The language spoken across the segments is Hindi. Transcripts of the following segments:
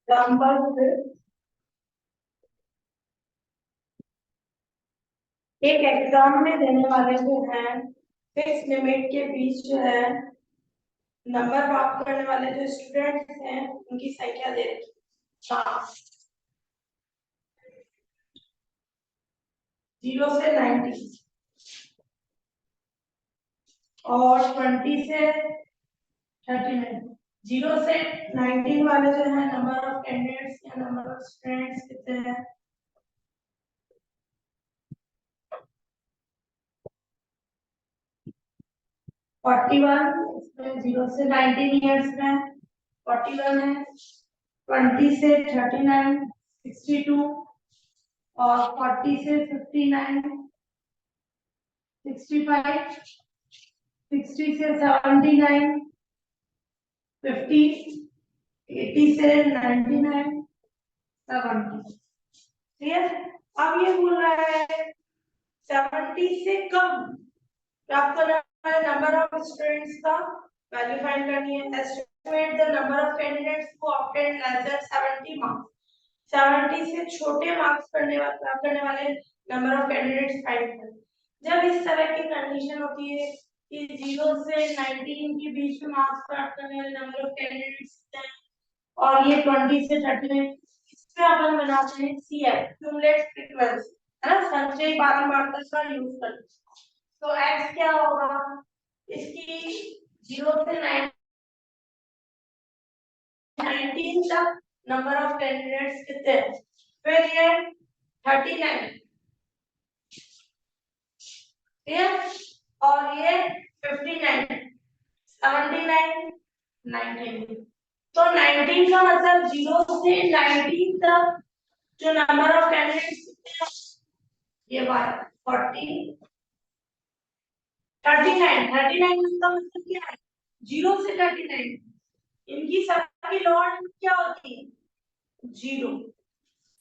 नंबर एक एग्जाम में देने वाले जो हैं फिक्स लिमिट के बीच जो है नंबर प्राप्त करने वाले जो स्टूडेंट्स हैं उनकी संख्या दे रखी है। हाँ, 0 से 90 और 20 से 39। 0 से 19 वाले जो है नंबर ऑफ कैंडिडेट्स या नंबर ऑफ स्टूडेंट्स कितने हैं? 41। इसमें 0 से 19 ईयर्स में 41 है। 20 से 39 62 और 40 से 59 65 60 से 79 50 80 से 99 70। क्लियर? अब ये बोल रहा है 70 से कम प्राप्त करना है नंबर ऑफ स्टूडेंट्स का वैल्यू फाइंड करनी है। Estimate the number of candidates who obtain less than 70 marks. 70 से छोटे मार्क्स प्राप्त करने वाले नंबर ऑफ कैंडिडेट्स फाइंड करें। जब इस तरह की कंडीशन होती है कि 0 से 19 के बीच में मार्क्स प्राप्त करने वाले नंबर ऑफ कैंडिडेट्स हैं और ये 20 से 39, इसमें अपन बनाते हैं सीएफ क्यूमुलेट फ्रीक्वेंसी, है ना, संचयी बारंबारता का यूज करते हैं। तो x क्या होगा? इसकी 0 से 19 तक नंबर ऑफ कैंडिडेट्स कितने हैं? फिर ये 39, ठीक, और ये 59 79 19। तो 19 का मतलब 0 से 19 तक जो नंबर ऑफ कैंडिडेट्स कितने हैं? ये 40 39 का मतलब क्या है? 0 से 39 इनकी सबकी लॉग क्या होती है? 0।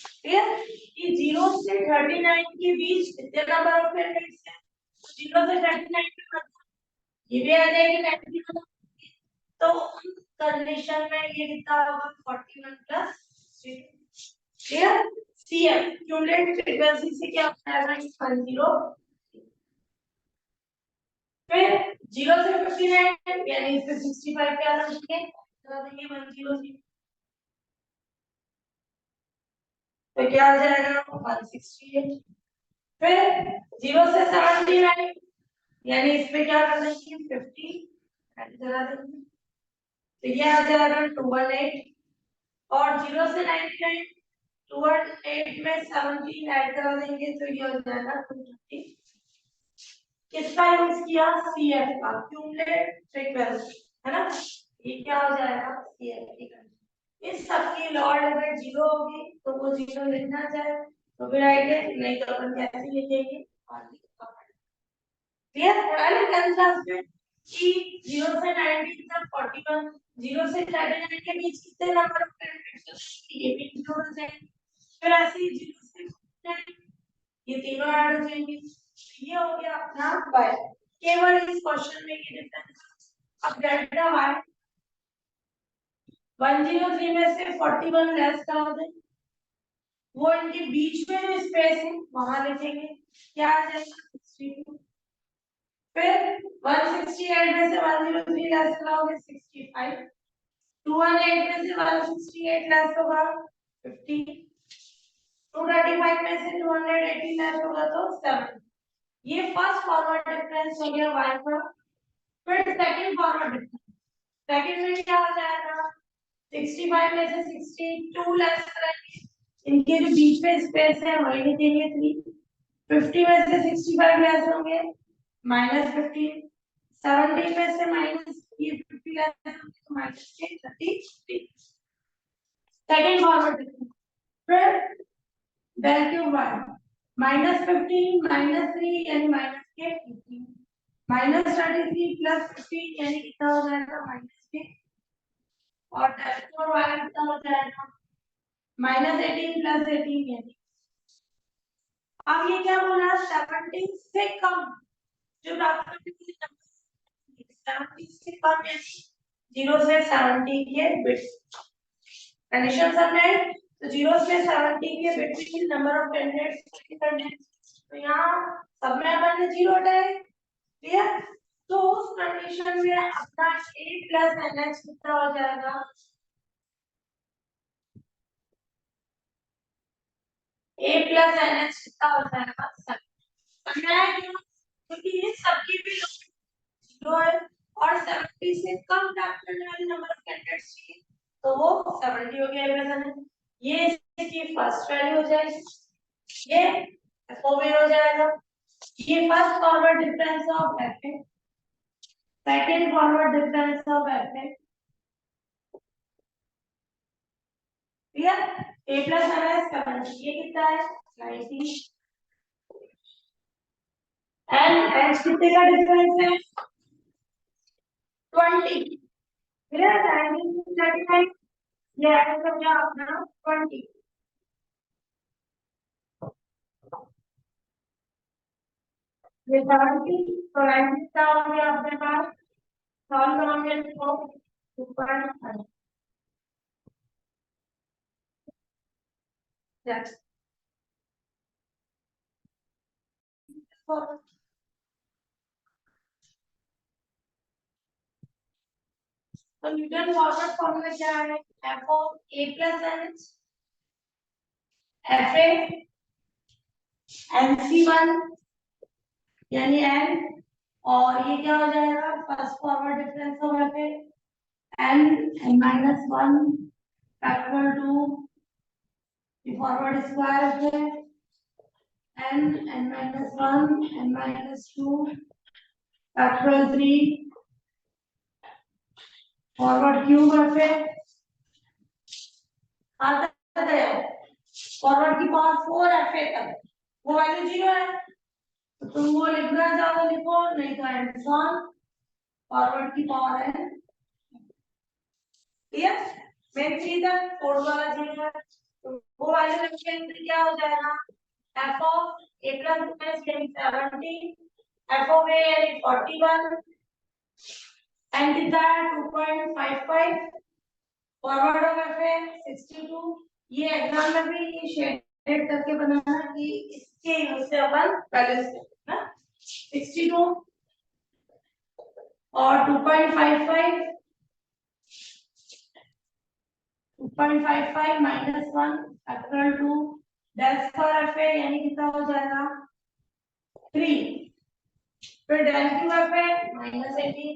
क्लियर? कि 0 से 39 के बीच कितने नंबर ऑफ कैंडिडेट्स हैं? 0 से 39 के मतलब ये भी आ जाएगी 90। तो कंडीशन में ये कितना होगा? 41 plus 3। Clear? CF cumulate frequency से क्या आएगा? 10। फिर 0 से 59 यानी इससे 65 क्या रखेंगे? लगा देंगे 100। तो क्या आ जाएगा? 168। फिर 0 से 79 यानी इस पे क्या कर देंगे? 50 ऐड करा देंगे। तो ये आ जाएगा 218। और 0 से 99 218 में 17 ऐड करा देंगे तो ये हो जाएगा 230। किसका यूज किया? सीएफ का क्यूमुलेट फ्रीक्वेंसी, है ना। ये क्या हो जाएगा? सीएफ की कंडीशन। इस सब की लॉर्ड अगर 0 होगी तो वो 0 लिखना चाहे तो भी राइट है, नहीं तो अपन कैसे लिखेंगे? क्लियर? पढ़ा 10th क्लास में कि 0 से 90 तक 41, 0 से 39 के बीच कितने नंबर ऑफ कैंडिडेट्स ये भी इंक्लूड हो जाएंगे। फिर ऐसे ही 0 से 49 ये तीनों ऐड हो जाएंगे। ये हो गया अपना y। केवल इस क्वेश्चन में ये डिफरेंस। अब डेल्टा y 103 में से 41 लेस कर दें, वो इनके बीच में जो स्पेस है वहां लिखेंगे, क्या आ जाएगा? 62। फिर 168 में से 103 लेस करोगे 65। 218 में से 168 लेस होगा 50। 235 में से 218 लेस होगा तो 7। ये फर्स्ट फॉरवर्ड डिफरेंस हो गया y का। फिर सेकंड फॉरवर्ड डिफरेंस, सेकंड में क्या हो जाएगा? 65 में से 62 लेस करेंगे, इनके जो बीच में स्पेस है वही लिखेंगे 3। 50 में से 65 लेस होंगे -15। 70 में से माइनस ये 50 लेस होंगे तो -33। Second forward difference. फिर del क्यूब y -15 -3 यानी -15 -33 प्लस 15 यानी कितना हो जाएगा? -6। और del क्यूब y कितना हो जाएगा? -18 प्लस 18 यानी। अब ये क्या बोला? 70 से कम जो प्राप्त करने के लिए 70 से कम यानी 0 से 70 के बिट्स। Condition submit. तो 0 से 70 के बिटवीन नंबर ऑफ कैंडिडेट्स करने, तो यहाँ सब में अपन ने 0 हटाए, क्लियर। तो उस कंडीशन में अपना a प्लस nx कितना हो जाएगा, a प्लस nx कितना हो जाएगा 7। क्योंकि ये सबकी भी जीरो है और 70 से कम प्राप्त करने वाले नंबर ऑफ कैंडिडेट्स चाहिए, तो वो 70 हो गया इक्वेशन है। ये इसकी फर्स्ट वैल्यू हो जाएगी, ये एफओवी हो जाएगा। ये first forward difference of F है, second forward difference of F है, क्लियर। a प्लस एस का ये कितना है 90 एंड एच कितने का डिफरेंस है 20, क्लियर। 1939 ये आंसर हो गया अपना 20। ये 70 तो 90 का हो गया अपने पास, सॉल्व करोगे तो 2.5। नेक्स्ट तो न्यूटन फॉरवर्ड फॉर्मूला क्या है, F of A plus H F A N C one यानी एन, और ये क्या हो जाएगा first forward difference of F A N N minus one factor two forward square F A N N minus one N minus two factor three forward cube F A आता है फॉरवर्ड की पावर 4 एफ ए तक, वो वैल्यू 0 है तो तुम वो लिखना चाहो लिखो, नहीं तो एंड फॉरवर्ड की पावर है, क्लियर। मेन चीज है कोड वाला चीज है, तो वो वाले के अंदर क्या हो जाएगा F of A plus minus यानी 70 एफ ऑफ ए यानी 41 एंड कितना है 2.55 फॉरवर्ड ऑफ एफ ए 62। ये एग्जाम में भी ये शेडेड करके बनाना कि इसके यूज से अपन बैलेंस करते हैं ना 62 और 2.55 2.55 minus 1 factor 2 del square F A यानी कितना हो जाएगा 3, फिर del cube F A minus 18,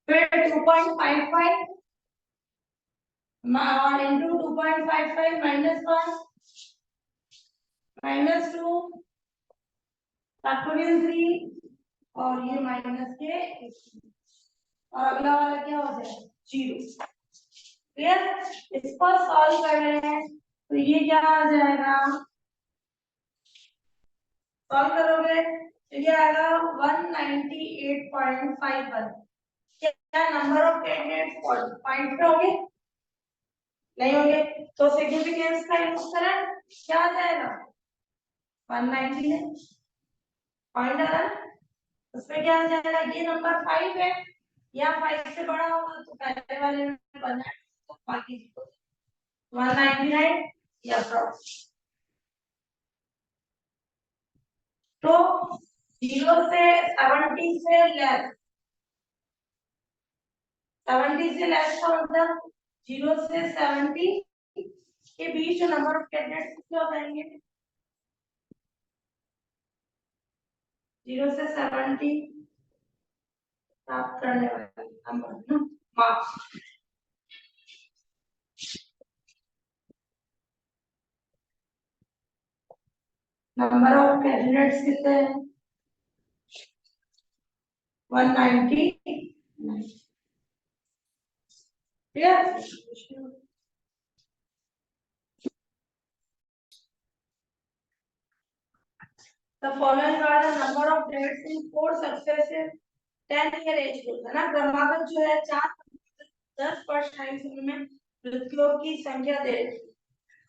फिर 2.55 into 2.55 minus 1 minus 2 फैक्टोरियल 3 और ये माइनस के और अगला वाला क्या हो जाएगा 0, क्लियर। इसको सॉल्व कर रहे हैं तो ये क्या आ जाएगा, सॉल्व करोगे तो ये आएगा 198.51। क्या नंबर ऑफ कैंडिडेट्स पॉइंट पे होंगे, नहीं होंगे, तो सिग्निफिकेंस का यूज करें क्या आ जाएगा 190 है पॉइंट आ रहा है, उसमें क्या आ जाएगा ये नंबर 5 है या 5 से बड़ा होगा तो पहले वाले में बना तो बाकी 199 या तो 0 से 70 से लेस, 70 से लेस का मतलब 0 से 70 के बीच जो नंबर ऑफ कैंडिडेट्स कितने हो जाएंगे 0 से 70 प्राप्त करने वाले नंबर ना मार्क्स। नंबर ऑफ कैंडिडेट्स कितने हैं 190, yes. The following are the number of dates in 4 successive 10-year age group है ना, क्रमागत जो है 4 10 वर्ष आयु समूह में मृतकों की संख्या दे रही है,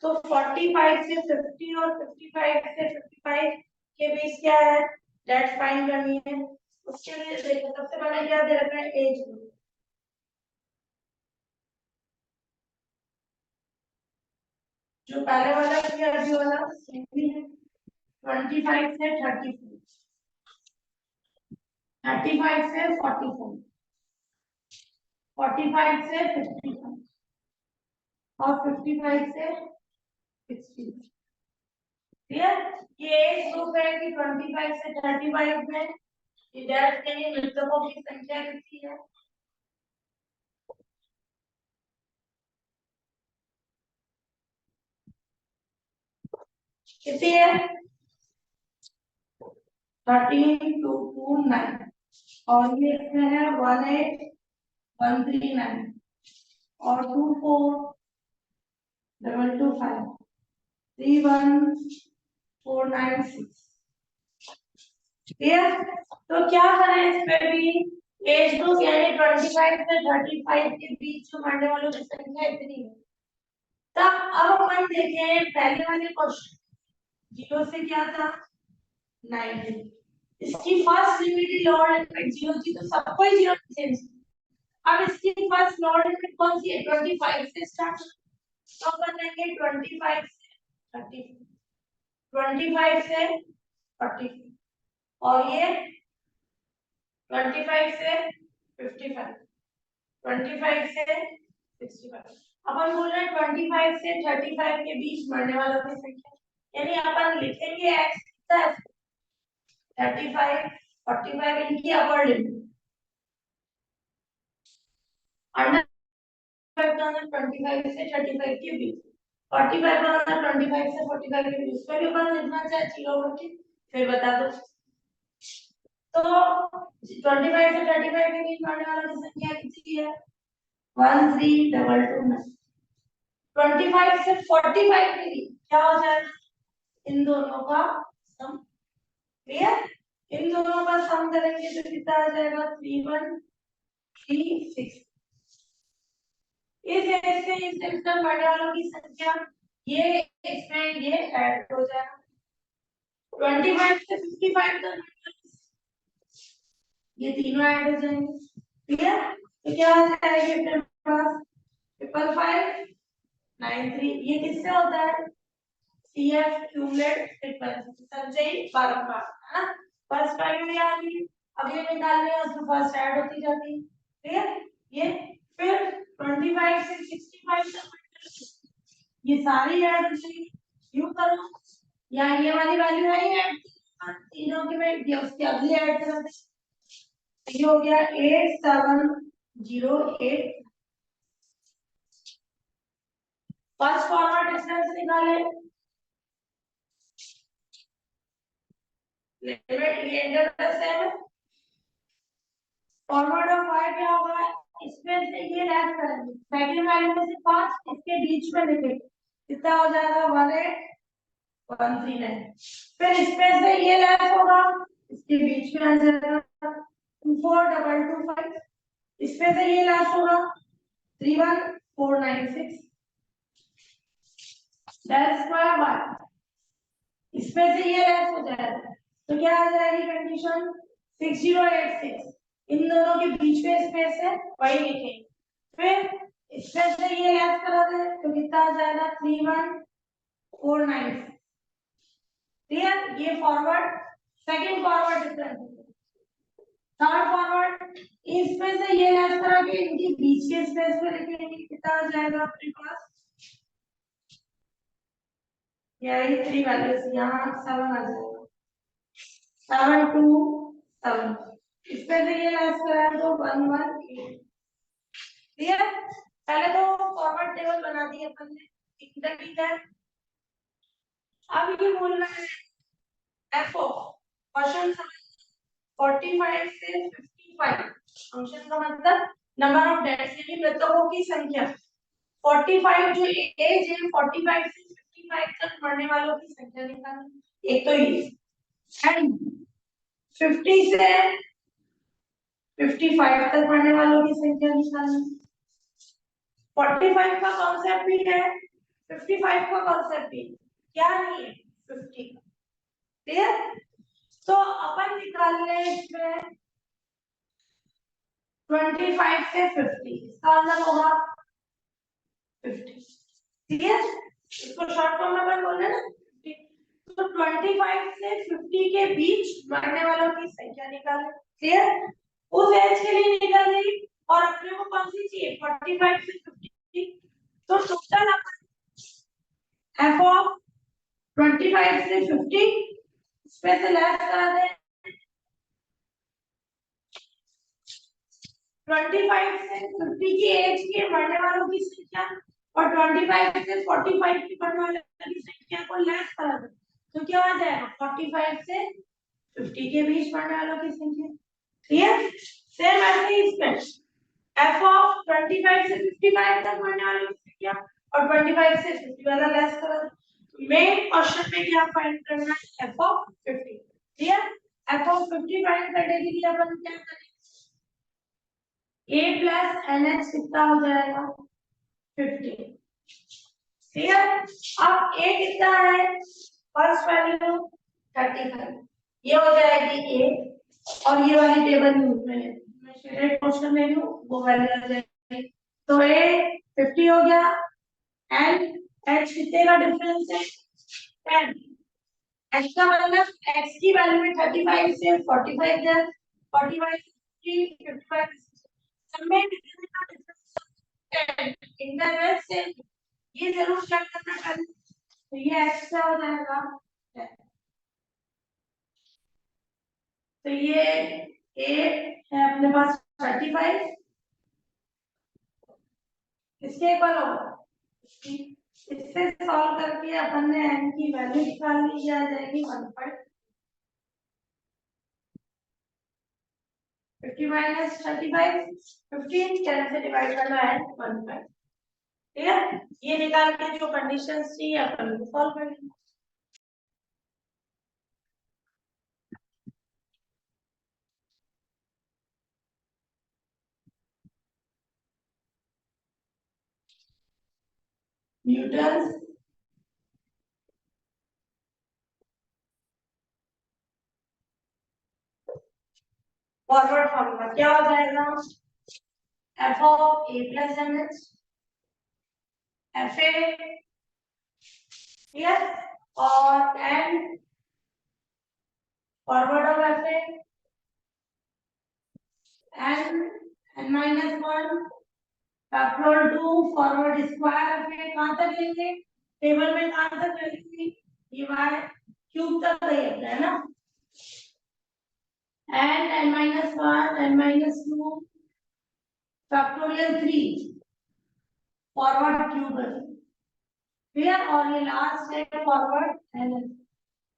तो 45 से 50 और 55 से 55 के बीच क्या है डेट्स फाइंड करनी है। उसके लिए देखो सबसे पहले क्या दे रखा है, एज ग्रुप। जो पहले वाला किया अभी वाला सेम ही है, 25 से 34, 35 से 44, 45 से 55 और 55 से 60। क्लियर? ये एज ग्रुप है कि 25 से 35 में डैश के लिए मृतकों की संख्या कितनी है? कितनी है? 13229 और ये इसमें है 18139 और 24225 31496। क्लियर? तो क्या करें इस पे भी, एज ग्रुप यानी 25 से 35 के बीच जो मरने वालों की संख्या इतनी है। तब अब अपन देखें पहले वाले क्वेश्चन, 0 से क्या था 90, इसकी फर्स्ट लिमिट लोअर लिमिट 0 थी तो सबको ही 0 चेंज। अब इसकी फर्स्ट लोअर लिमिट कौन सी है, 25 से स्टार्ट, तो अपन लेंगे 25 से 30, 25 से 40 और ये 25 से 55, 25 से 65। अपन बोल रहे हैं 25 से 35 के बीच मरने वालों की संख्या, यानी अपन लिखेंगे x 35 45 इनकी अपर लिमिट, अंडर 25 से 35 के बीच, 45 25 से 45 के बीच, उसमें भी अपन लिखना चाहे 0 करके फिर बता दो। तो 25 से 35 के बीच मरने वालों की संख्या कितनी है, 13229। 25 से 45 के बीच क्या हो जाएगा, इन दोनों का सम। क्लियर? इन दोनों का सम करेंगे तो कितना आ जाएगा, 3136। इस एज से इस एज तक मरने वालों की संख्या, ये इसमें ये ऐड हो जाएगा, 25 से 55 तक ये तीनों ऐड हो जाएंगे। क्लियर? तो क्या आ जाएगा अपने पास, 5593, ये किससे होता है, CF क्यूमुलेट फ्रीक्वेंसी, संचयी बारंबार, है ना। फर्स्ट प्राइमरी आ गई, अगले में डालने है उसमें फर्स्ट ऐड होती जाती है। क्लियर? ये फिर 25 से 65 तक ये सारी ऐड हो जाएगी, यूं करो या ये वाली वैल्यू है ये ऐड, तीनों के में ये उसके अगले ऐड कर दे, ये हो गया 8708। फर्स्ट फॉरवर्ड डिस्टेंस निकाले, लिमिट ये इंटरवल है, फॉरवर्ड ऑफ y क्या होगा, इसमें से ये लेस करेंगे, सेकंड वैल्यू में से 5 इसके बीच में लिखेंगे, कितना हो जाएगा 18139। फिर इसमें से ये लेस होगा, इसके बीच में आ जाएगा 24225, इसमें से ये लेस होगा 31496 डेल स्क्वायर y, इसमें से ये लेस हो जाएगा तो क्या आ जाएगी कंडीशन, 6086। इन दोनों के बीच में स्पेस है वही लिखेंगे, फिर इसमें से ये लेस करा दे तो कितना आ जाएगा 31496। क्लियर? ये forward, second forward difference. Third forward, इसमें से ये लेस करा के इनके बीच के स्पेस में लिखेंगे, कितना आ जाएगा अपने पास, यही 3 वैल्यूज यहाँ 7 आ जाएगा, 727। इसमें से ये लेस करा तो 118। क्लियर? पहले तो फॉरवर्ड टेबल बना दी अपन ने, ठीक है। अब ये बोलना है एफ ऑफ क्वेश्चन 45 से 55, फंक्शन का मतलब नंबर ऑफ डेट्स यानी मृतकों की संख्या, 45 जो एज है 45 से 55 तक मरने वालों की संख्या निकालनी, एक तो ये, एंड 50 से 55 तक मरने वालों की संख्या निकालनी। 45 का कॉन्सेप्ट भी है, 55 का कॉन्सेप्ट भी, क्या नहीं है 50 का। क्लियर? तो अपन निकाल ले इसमें 25 से 50, इसका मतलब होगा 50। ठीक है, इसको शॉर्ट फॉर्म में अपन बोल रहे हैं ना 50। तो 25 से 50 के बीच मरने वालों की संख्या निकालें। क्लियर, उस एज के लिए निकाल दी। और अपने को कौन सी चाहिए 45 से 50। तो टोटल एफ ऑफ 25 से 50 इसमें से लेस करा दे 25 से 50 की एज के मरने वालों की संख्या और 25 से 45 की मरने वालों की संख्या को लेस करा दे, तो क्या आ जाएगा 45 से 50 के बीच मरने वालों की संख्या। क्लियर, सेम ऐसे ही इसमें f ऑफ 25 से 55 तक मरने वालों की संख्या और 25 से 50 वाला लेस करा दो। मेन क्वेश्चन में क्या फाइंड करना है f of 50। Clear, f of 50 find करने के लिए अपन क्या करें a प्लस nh कितना हो जाएगा 50। क्लियर, अब a कितना है फर्स्ट वैल्यू 35, ये हो जाएगी a और ये वाली टेबल में शेडेड पोर्शन में हूं वो वैल्यू आ जाएगी। तो a 50 हो गया एंड h कितने का डिफरेंस है 10। h का मतलब x की वैल्यू में 35 से 45 है, 45 की 55 सब में डिफरेंस का डिफरेंस 10 इंटरवल से ये जरूर चेक करना पहले। तो ये x का हो जाएगा 10। तो ये a है अपने पास 35, इसके इक्वल होगा इससे सॉल्व करके अपन ने n की वैल्यू निकाल ली, ये आ जाएगी 1.50 माइनस 35 15 10 से डिवाइड करना है 1.5। ठीक है, ये निकाल के जो कंडीशंस थी अपन को सॉल्व कर लेंगे। न्यूटन फॉरवर्ड फॉर्मूला क्या हो जाएगा f of a plus N H F A yes और n forward of F A n n minus 1 factorial 2 forward square of A कहां तक लेंगे टेबल में कहां तक लेंगे ये y क्यूब तक है ना n minus 1 n minus 2 factorial 3 forward cube है क्लियर और ये लास्ट है फॉरवर्ड एन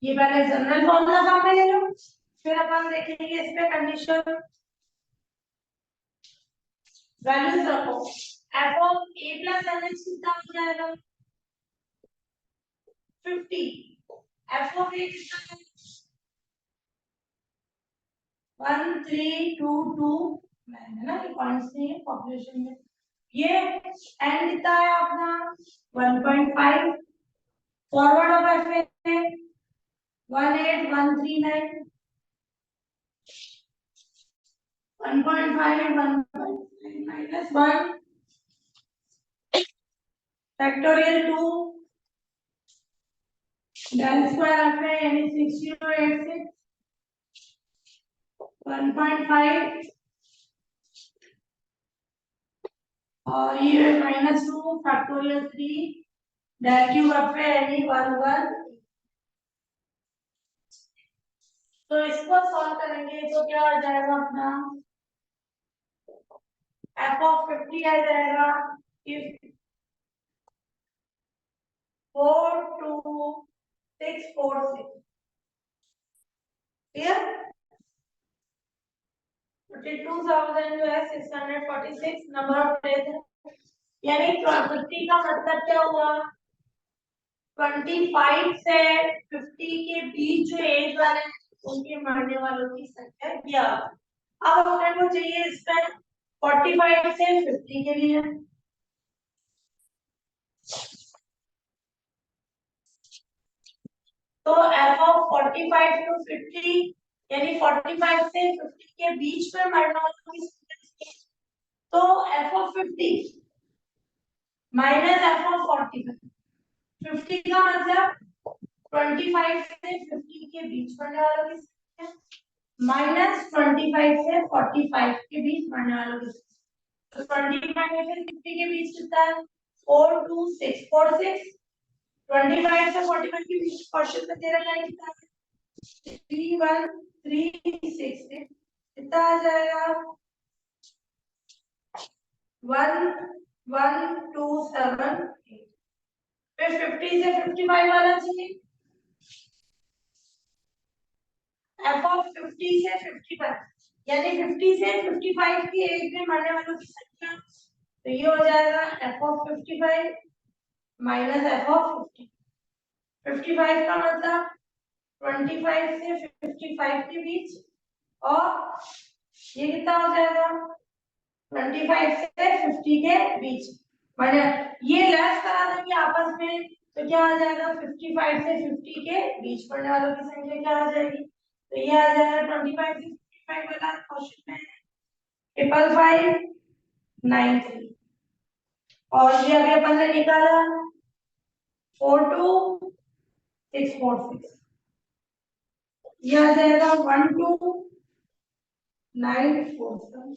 ये पहले जनरल फॉर्मूला सामने ले लो फिर अपन देखेंगे इस पे कंडीशन वैल्यूज रखो f of a plus N H कितना हो जाएगा 50 f ऑफ a कितना है 1322 है ना ये पॉइंट्स नहीं है पॉपुलेशन में ये n कितना है अपना 1.5 फॉरवर्ड ऑफ एफ है 18139 1.5 1.5 minus 1 factorial 2 del square of a यानी 6086 1.5 और ये -2 factorial 3 del cube of a यानी 11। तो इसको सॉल्व करेंगे तो क्या आ जाएगा अपना f of 50 आ जाएगा if 42646 क्लियर 42,000 जो है 646 नंबर ऑफ डेज है यानी 50 का मतलब क्या हुआ 25 से 50 के बीच जो एज वाले उनके मरने वालों की संख्या क्या। अब अपने को चाहिए इसमें 45 से 50 के लिए तो f of 45 to 50 यानी 45 से 50 के बीच में मरने वालों की संख्या, तो f of 50 minus f of 45, 50 का मतलब 25 से 50 के बीच मरने वालों की संख्या माइनस 25 से 45 के बीच मरने वालों की संख्या। तो 25 से 50 के बीच कितना है? 4 2 6 4 6। 25 से 45 के बीच क्वेश्चन में दे रखा है कितना है? 3 1 3 6 कितना आ जाएगा? 1 1 2 7 8। फिर 50 से 55 वाला चाहिए। f of 50 से 55 यानी 50 से 55 की एज में मरने वालों की संख्या, तो ये हो जाएगा f of 55 minus f of 50। 55 का मतलब 25 से 55 के बीच, और ये कितना हो जाएगा? 25 से 50 के बीच। मैंने ये लेस करा देंगे आपस में, तो क्या आ जाएगा? 55 से 50 के बीच पढ़ने वालों की संख्या क्या आ जाएगी? तो ये आ जाएगा 25 से 55 वाला क्वेश्चन में 5593, और ये अभी अपन ने निकाला 42646, ये आ जाएगा 12947।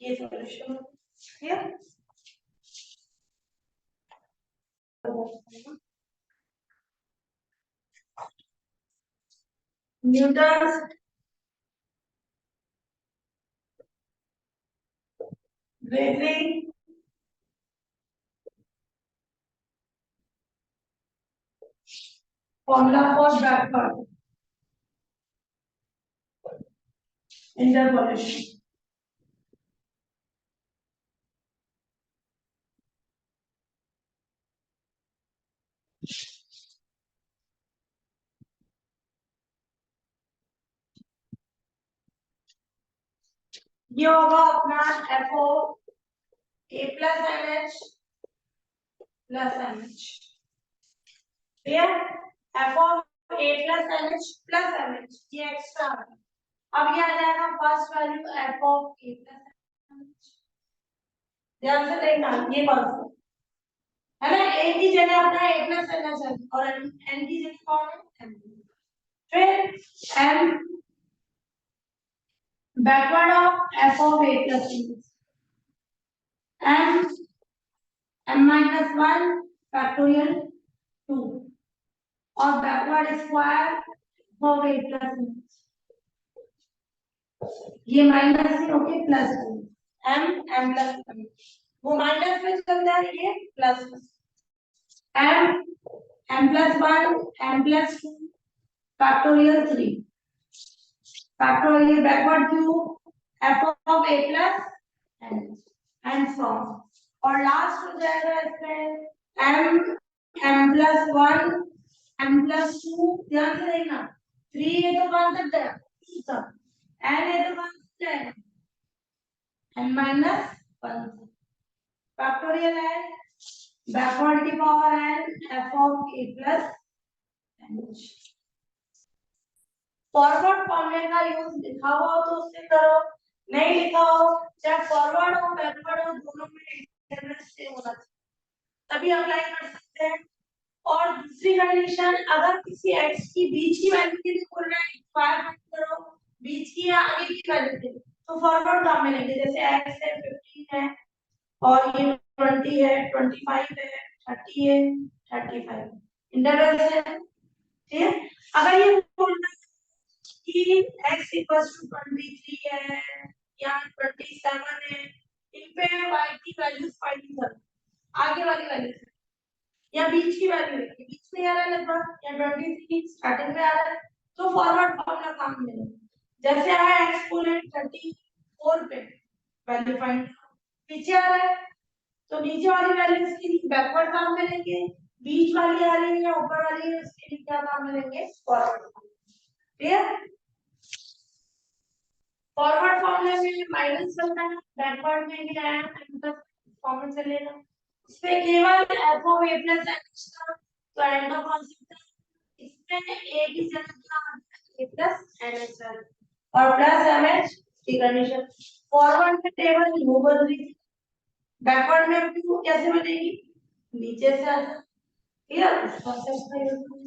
ये सॉल्यूशन है। Newton Gravely formula for backward interpolation. ये होगा अपना FO A plus NH plus NH, clear? FO A plus NH plus NH ये एक्स्ट्रा है। अब ये आ जाएगा first value FO A plus NH। ध्यान से देखना, ये कौन सा है ना? A की जगह अपना A plus NH है और N की जगह कौन है? M। फिर M backward of f of a plus m m minus 1 factorial 2 और backward square of a plus ये माइनस से होके plus m m plus m, वो माइनस में चलता है, ये plus m m plus 1 m plus 2 factorial 3 factorial backward cube f of a plus n and so on, और लास्ट हो जाएगा इसमें m m plus 1 m plus 2, ध्यान से देखना 3 ये तो कौन सा है? n ये तो कौन सा है? n minus 1 factorial n backward की power n f of a plus n। Forward फॉर्मूले का यूज लिखा हुआ हो तो उससे करो, नहीं लिखा हो चाहे फॉरवर्ड हो बैकवर्ड हो दोनों में इंटरवल सेम होना चाहिए, तभी अप्लाई कर सकते हैं। और दूसरी कंडीशन, अगर किसी x की बीच की वैल्यू के लिए बोल रहा है स्क्वायर मत करो, बीच की या आगे की वैल्यू के लिए, तो फॉरवर्ड काम में लेंगे। जैसे x है 15 है और ये 20 है 25 है 30 है 35, इंटरवल है, ठीक है? अगर ये बोलना है कि x इक्वल्स टू 23 है या 27 है, इन पे y की वैल्यूज फाइंड करो, आगे वाली वैल्यू या बीच की वैल्यू है, बीच में आ रहा है लगभग, या 23 स्टार्टिंग में आ रहा है, तो फॉरवर्ड फॉर्मूला काम में लेंगे। जैसे आया एक्सपोनेंट 34 पे वैल्यू फाइंड, पीछे आ रहा है तो नीचे वाली वैल्यू इसके लिए बैकवर्ड काम में लेंगे, बीच वाली आ रही है या ऊपर वाली है उसके लिए क्या काम में लेंगे? फॉरवर्ड। क्लियर? फॉरवर्ड फॉर्मूले में माइनस चलता है, बैकवर्ड में भी आया है कॉमन से लेना, इसमें केवल f of a plus h था, तो n का कॉन्सेप्ट है, इसमें a की जगह क्या आ गया? a plus nh है, और प्लस एमएच की कंडीशन। फॉरवर्ड में टेबल यू बन रही थी, बैकवर्ड में क्यू कैसे बनेगी, नीचे से आता। Clear, concept